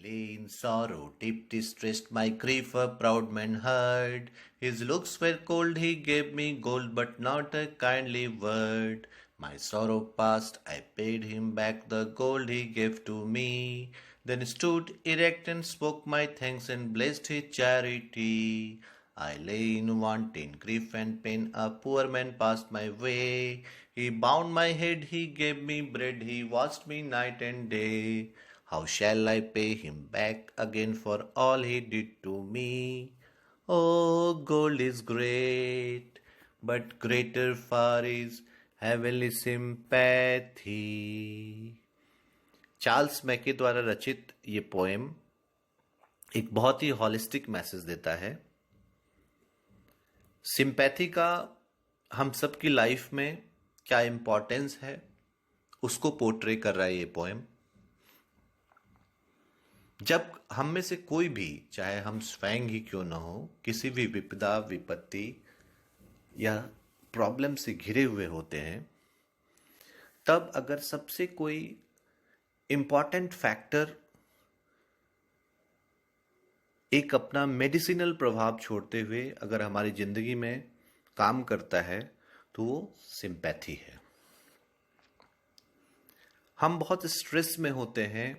lay in sorrow, deep distressed, my grief a proud man heard. His looks were cold, he gave me gold, but not a kindly word. My sorrow past, I paid him back the gold he gave to me. Then stood erect and spoke my thanks and blessed his charity. I lay in want, in grief and pain, a poor man passed my way. He bound my head, he gave me bread, he watched me night and day. How shall I pay him back again for all he did to me? Oh, gold is great, but greater far is heavenly sympathy. Charles Mackay द्वारा रचित ये poem एक बहुत ही holistic message देता है। Sympathy का हम सबकी लाइफ में क्या इम्पोर्टेंस है उसको पोर्ट्रे कर रहा है ये पोएम। जब हम में से कोई भी, चाहे हम स्वयं ही क्यों न हो, किसी भी विपदा विपत्ति या प्रॉब्लम से घिरे हुए होते हैं, तब अगर सबसे कोई इम्पॉर्टेंट फैक्टर एक अपना मेडिसिनल प्रभाव छोड़ते हुए अगर हमारी जिंदगी में काम करता है तो वो सिंपैथी है। हम बहुत स्ट्रेस में होते हैं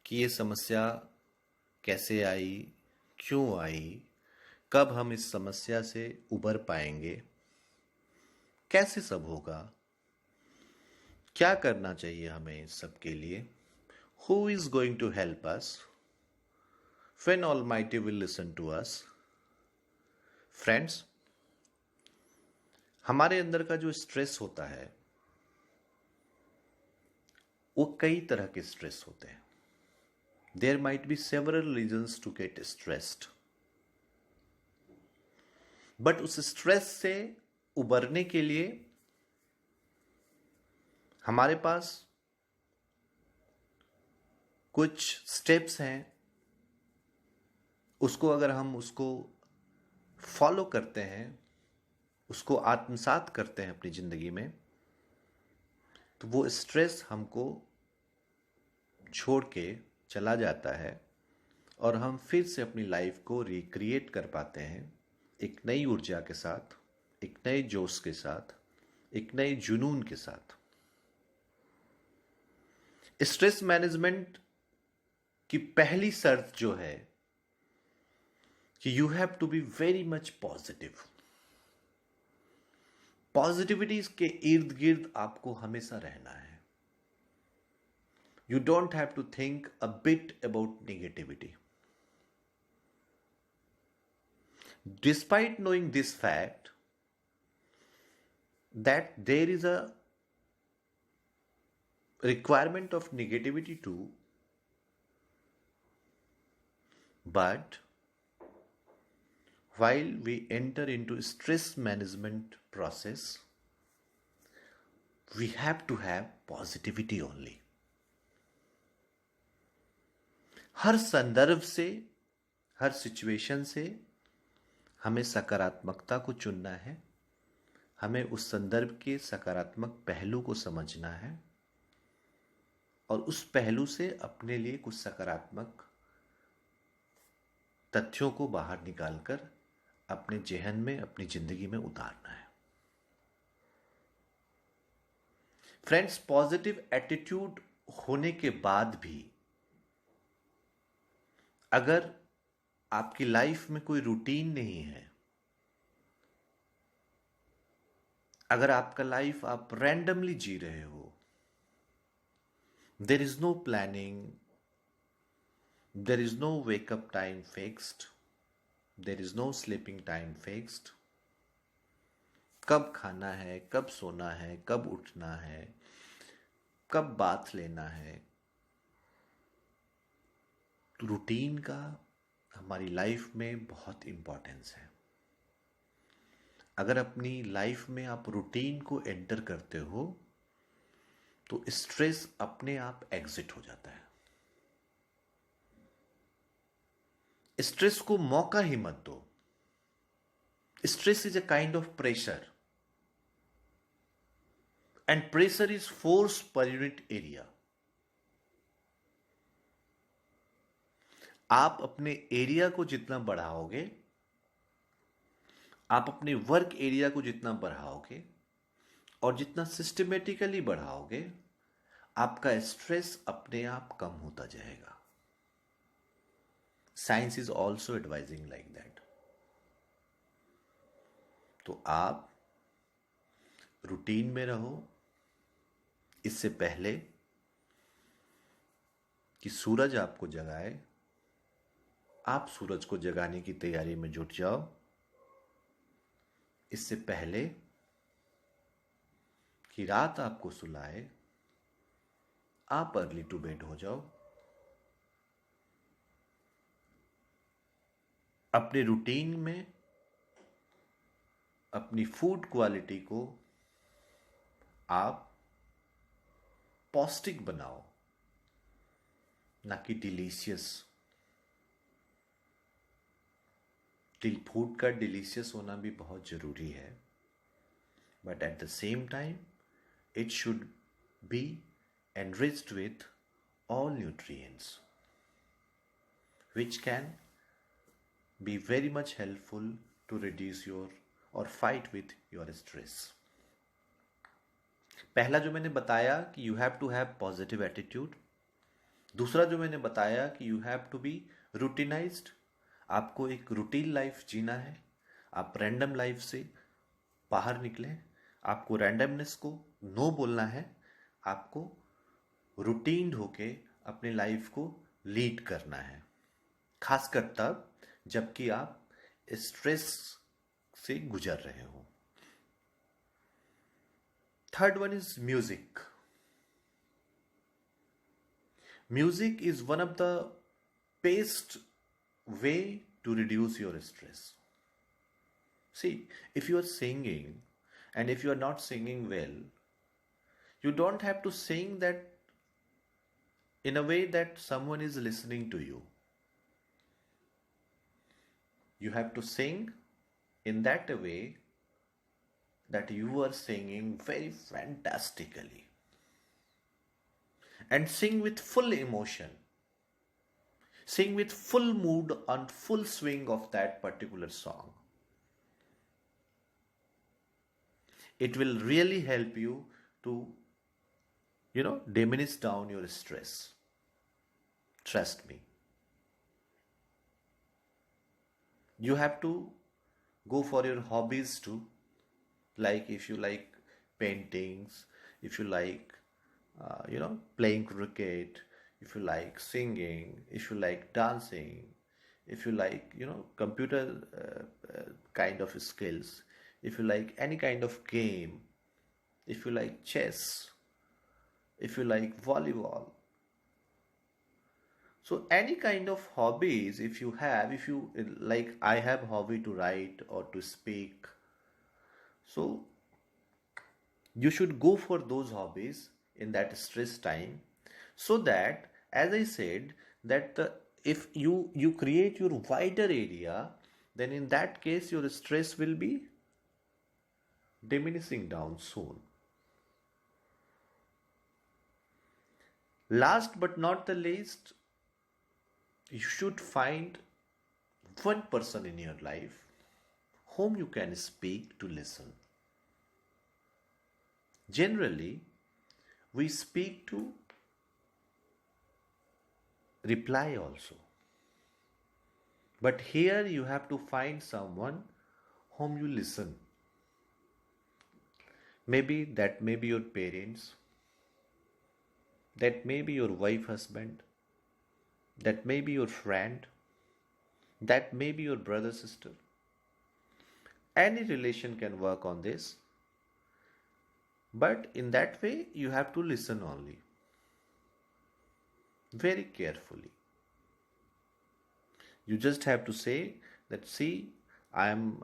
कि ये समस्या कैसे आई, क्यों आई, कब हम इस समस्या से उबर पाएंगे, कैसे सब होगा, क्या करना चाहिए हमें इस सब के लिए, who is going to help us, when Almighty will listen to us। Friends, हमारे अंदर का जो स्ट्रेस होता है वो कई तरह के स्ट्रेस होते हैं। There might be several reasons to get stressed, but उस स्ट्रेस से उबरने के लिए हमारे पास कुछ स्टेप्स हैं। उसको अगर हम उसको फॉलो करते हैं, उसको आत्मसात करते हैं अपनी जिंदगी में, तो वो स्ट्रेस हमको छोड़ के चला जाता है और हम फिर से अपनी लाइफ को रिक्रिएट कर पाते हैं एक नई ऊर्जा के साथ, एक नए जोश के साथ, एक नए जुनून के साथ। स्ट्रेस मैनेजमेंट की पहली शर्त जो है कि you have to be very much positive. Positivity के इर्द गिर्द आपको हमेशा रहना है। You don't have to think a bit about negativity. Despite knowing this fact that there is a requirement of negativity too, but while we enter into stress management process, we have to have positivity only। हर संदर्भ से, हर situation से हमें सकारात्मकता को चुनना है। हमें उस संदर्भ के सकारात्मक पहलू को समझना है और उस पहलू से अपने लिए कुछ सकारात्मक तथ्यों को बाहर निकालकर अपने जेहन में, अपनी जिंदगी में उतारना है। फ्रेंड्स, पॉजिटिव एटीट्यूड होने के बाद भी अगर आपकी लाइफ में कोई रूटीन नहीं है, अगर आपका लाइफ आप रैंडमली जी रहे हो, there is no planning, there is no wake up time fixed, there is no sleeping time fixed, कब खाना है, कब सोना है, कब उठना है, कब बाथ लेना है। तो रूटीन का हमारी लाइफ में बहुत इंपॉर्टेंस है। अगर अपनी लाइफ में आप रूटीन को एंटर करते हो तो स्ट्रेस अपने आप एग्जिट हो जाता है। स्ट्रेस को मौका ही मत दो। Stress is a kind of pressure and pressure is force per unit area. आप अपने एरिया को जितना बढ़ाओगे, आप अपने वर्क एरिया को जितना बढ़ाओगे और जितना सिस्टमेटिकली बढ़ाओगे, आपका स्ट्रेस अपने आप कम होता जाएगा. Science is also advising like that. तो आप रूटीन में रहो. इससे पहले कि सूरज आपको जगाए, आप सूरज को जगाने की तैयारी में जुट जाओ. इससे पहले कि रात आपको सुलाए, आप अर्ली टू बेड हो जाओ. अपने रूटीन में अपनी फूड क्वालिटी को आप पौष्टिक बनाओ, ना कि डिलीशियस. फूड का डिलीशियस होना भी बहुत जरूरी है, but at the same time it should be enriched with all nutrients which can be very much helpful to reduce your or fight with your stress. पहला जो मैंने बताया कि you have to have positive attitude. दूसरा जो मैंने बताया कि you have to be routinised. आपको एक रूटीन लाइफ जीना है. आप रैंडम लाइफ से बाहर निकले. आपको रैंडमनेस को नो बोलना है. आपको रूटीन होके अपनी लाइफ को लीड करना है, खासकर तब जबकि आप स्ट्रेस से गुजर रहे हो. Third one is music. Music is one of the best way to reduce your stress. See, if you are singing and if you are not singing well, you don't have to sing that in a way that someone is listening to you. You have to sing in that way that you are singing very fantastically and sing with full emotion. Sing with full mood and full swing of that particular song. It will really help you to, diminish down your stress. Trust me. You have to go for your hobbies too. Like if you like paintings, if you like, playing cricket, if you like singing, if you like dancing, if you like computer kind of skills, if you like any kind of game, if you like chess, if you like volleyball, so any kind of hobbies, if you like, I have hobby to write or to speak, so you should go for those hobbies in that stress time. So that, as I said, that if you create your wider area, then in that case your stress will be diminishing down soon. Last but not the least, you should find one person in your life whom you can speak to listen. Generally, we speak to reply also. But here you have to find someone whom you listen. Maybe that may be your parents, that may be your wife, husband, that may be your friend, that may be your brother, sister. Any relation can work on this. But in that way, you have to listen only, very carefully. You just have to say that, see, I'm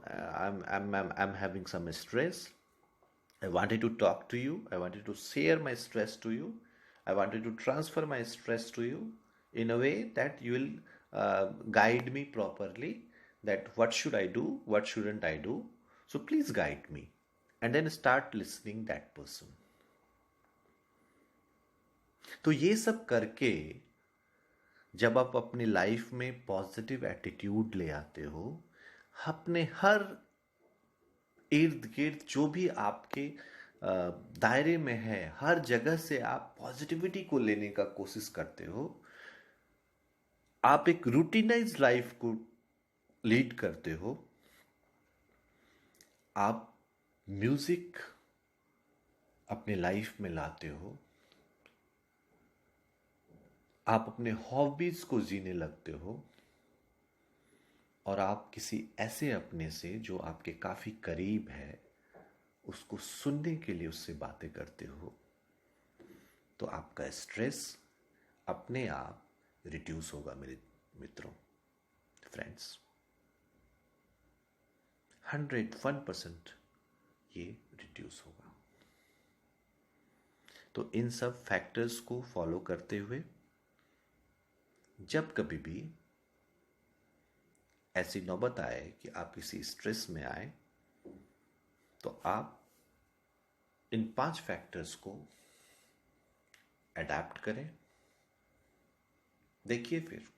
having some stress. I wanted to talk to you. I wanted to share my stress to you. I wanted to transfer my stress to you in a way that you will guide me properly, that what should I do, what shouldn't I do. So please guide me. And then start listening that person. तो ये सब करके जब आप अपनी life में positive attitude ले आते हो, अपने हर इर्द गिर्द जो भी आपके दायरे में है, हर जगह से आप पॉजिटिविटी को लेने का कोशिश करते हो, आप एक रूटीनाइज लाइफ को लीड करते हो, आप म्यूजिक अपने लाइफ में लाते हो, आप अपने हॉबीज को जीने लगते हो, और आप किसी ऐसे अपने से जो आपके काफी करीब है उसको सुनने के लिए उससे बातें करते हो, तो आपका स्ट्रेस अपने आप रिड्यूस होगा मेरे मित्रों, फ्रेंड्स। 101% ये रिड्यूस होगा। तो इन सब फैक्टर्स को फॉलो करते हुए जब कभी भी ऐसी नौबत आए कि आप किसी स्ट्रेस में आए, तो आप इन 5 फैक्टर्स को अडैप्ट करें। देखिए, फिर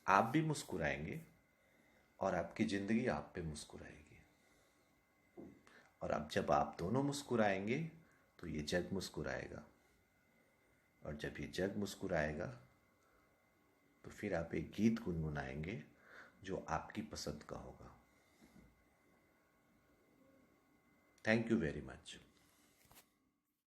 आप भी मुस्कुराएंगे और आपकी जिंदगी आप पे मुस्कुराएगी। और अब जब आप दोनों मुस्कुराएंगे तो ये जग मुस्कुराएगा, और जब ये जग मुस्कुराएगा तो फिर आप एक गीत गुनगुनाएंगे जो आपकी पसंद का होगा। Thank you very much.